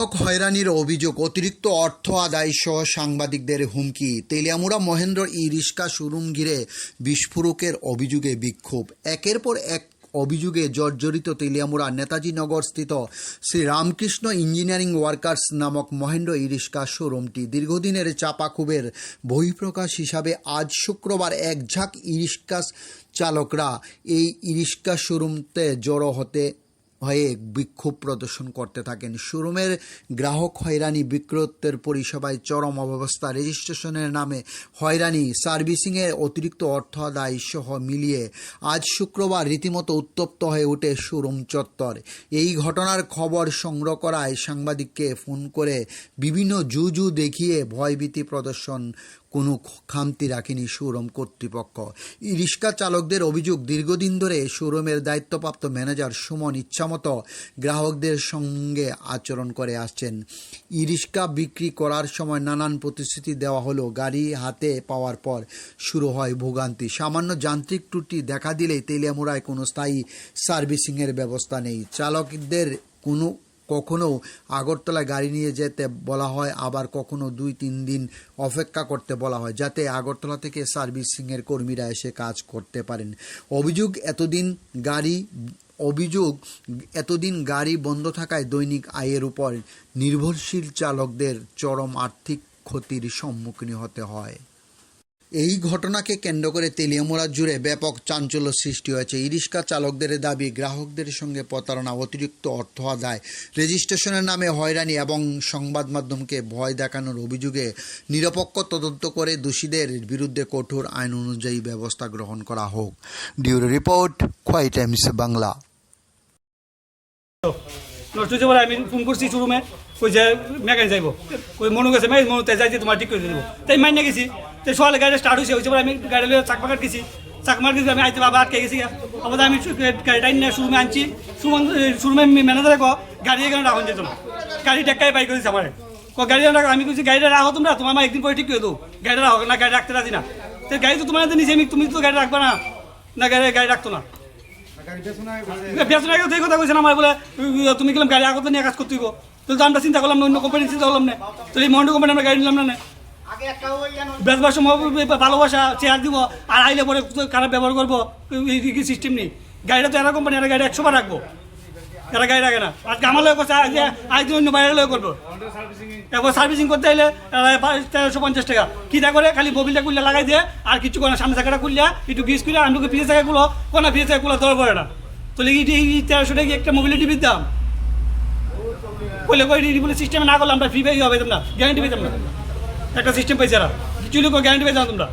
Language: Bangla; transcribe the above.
হয়রানির অভিযোগ, অতিরিক্ত অর্থ আদায় সহ সাংবাদিকদের হুমকি। তেলিয়ামুড়া মহেন্দ্র ই রিক্সা শোরুম ঘিরে বিস্ফোরকের অভিযোগে বিক্ষোভ। একের পর এক অভিযোগে জর্জরিত তেলিয়ামুড়া নেতাজি নগর স্থিত শ্রী রামকৃষ্ণ ইঞ্জিনিয়ারিং ওয়ার্কার্স নামক মহেন্দ্র ই রিক্সা শোরুমটি দীর্ঘদিনের চাপা ক্ষোভের বহিঃপ্রকাশ হিসাবে আজ শুক্রবার এক ঝাঁক ই রিক্সা চালকরা এই ই রিক্সা শোরুমতে জড়ো হয়ে বিক্ষোভ প্রদর্শন করতে থাকেন। শোরুমের গ্রাহক হয়রানি, বিক্রয়ের পরিষেবায় চরম অব্যবস্থা, রেজিস্ট্রেশনের নামে হয়রানি, সার্ভিসিংয়ের অতিরিক্ত অর্থ আদায় সহ মিলিয়ে আজ শুক্রবার রীতিমতো উত্তপ্ত হয়ে ওঠে শোরুম চত্বর। এই ঘটনার খবর সংগ্রহ করায় সাংবাদিককে ফোন করে বিভিন্ন জুজু দেখিয়ে ভয়ভীতি প্রদর্শন কোনো খামতি রাখেনি শোরুম কর্তৃপক্ষ। ই রিক্সা চালকদের অভিযোগ, দীর্ঘদিন ধরে শোরুমের দায়িত্বপ্রাপ্ত ম্যানেজার সুমন ইচ্ছামতো গ্রাহকদের সঙ্গে আচরণ করে আসছেন। ই রিক্সা বিক্রি করার সময় নানান প্রতিশ্রুতি দেওয়া হলো, গাড়ি হাতে পাওয়ার পর শুরু হয় ভোগান্তি। সামান্য যান্ত্রিক ত্রুটি দেখা দিলেই তেলিয়ামুড়ায় কোনো স্থায়ী সার্ভিসিংয়ের ব্যবস্থা নেই। চালকদের কখনো আগরতলায় গাড়ি নিয়ে যেতে বলা হয়, আবার কখনো 2-3 দিন অপেক্ষা করতে বলা হয় যাতে আগরতলা থেকে সার্ভিসিংয়ের কর্মীরা এসে কাজ করতে পারেন। অভিযোগ এতদিন গাড়ি বন্ধ থাকায় দৈনিক আয়ের উপর নির্ভরশীল চালকদের চরম আর্থিক ক্ষতির সম্মুখীন হতে হয়। এই ঘটনাকে কেন্দ্র করে তেলিয়ামুড়া জুড়ে ব্যাপক চাঞ্চল্য সৃষ্টি হয়েছে। ই রিক্সা চালকদের দাবি, গ্রাহকদের সঙ্গে প্রতারণা, অতিরিক্ত অর্থ আদায়, রেজিস্ট্রেশনের নামে হয়রানি এবং সংবাদ মাধ্যমকে ভয় দেখানোর অভিযোগে নিরপেক্ষ তদন্ত করে দোষীদের বিরুদ্ধে কঠোর আইন অনুযায়ী ব্যবস্থা গ্রহণ করা হোক। ডিউরো রিপোর্ট, খোয়াই টাইমস বাংলা। নষ্ট হচ্ছে বলে আমি ফোন করছি শোরুমে, ওই যে মেকানিক যাইব, ওই মনু গেছে মনুতে যাই যে তোমার ঠিক করে দেবো, তাই মাইনে গেছি। তাই সকালে গাড়িটা স্টার্ট হয়েছে বলে আমি গাড়ি চাকমাকাট গেছি, চাকমার গেছি আমি আইতে বাবা আটকে গেছি। আবার আমি গাড়িটা নিয়ে শোরুমে আনছি, শোরুমে ম্যানেজারে গাড়ি এখানে রাখুন যেত না, গাড়ি টেক্কায় বাই করেছি আমার গাড়ি রাখো। আমি বলছি গাড়িটা রাখো তোমরা, তোমার আমার একদিন পরে ঠিক করে দেবো, গাড়িটা রাখো না, গাড়ি রাখতে রাজি না। তো গাড়ি তো তোমার নিচে, তুমি তো গাড়ি রাখবা না, না গাড়ি রাখতো না। বেচনা কথা কইছেন আমার বলে তুমি গেলাম গাড়ি আগত নিয়ে কাজ করতে হইব, তাহলে আমরা চিন্তা করলাম না, অন্য কোম্পানি চিন্তা করলাম না, তাহলে এই মহেন্দ্র কোম্পানি আমরা গাড়ি নিলাম না। বেচবার সময় ভালোবাসা চেয়ার দিব, আর আইলে পরে খারাপ ব্যবহার করবো, এই সিস্টেম নেই। গাড়িটা তো এরা কোম্পানি, এরা গাড়ি 100 বার রাখবো, এরা গাড়ি রাখে না। আজকে আমার লোক করছে, আজকে অন্য বাইরের লোক করবো। এবার সার্ভিসিং করতে হলে 1350 টাকা কিনা করে খালি মোবিলটা খুললে লাগাই দিয়ে, আর কিছু করে না, সামনে চাকাটা খুললে একটু গিস খুলে আমি ফিরে চাকাগুলো কোনো ফিরে চাকাগুলো দর পড়ে না। তাহলে এই 1300 টাকা একটা মোবিলের টিভির দাম বলে বলে সিস্টেমে না করলে আমরা ফ্রি পেয়ে হবে, তোমরা গ্যারান্টি পেতাম না। একটা সিস্টেম পাইছে এরা, কিছু লোক গ্যারান্টি পেয়ে যাও তোমরা।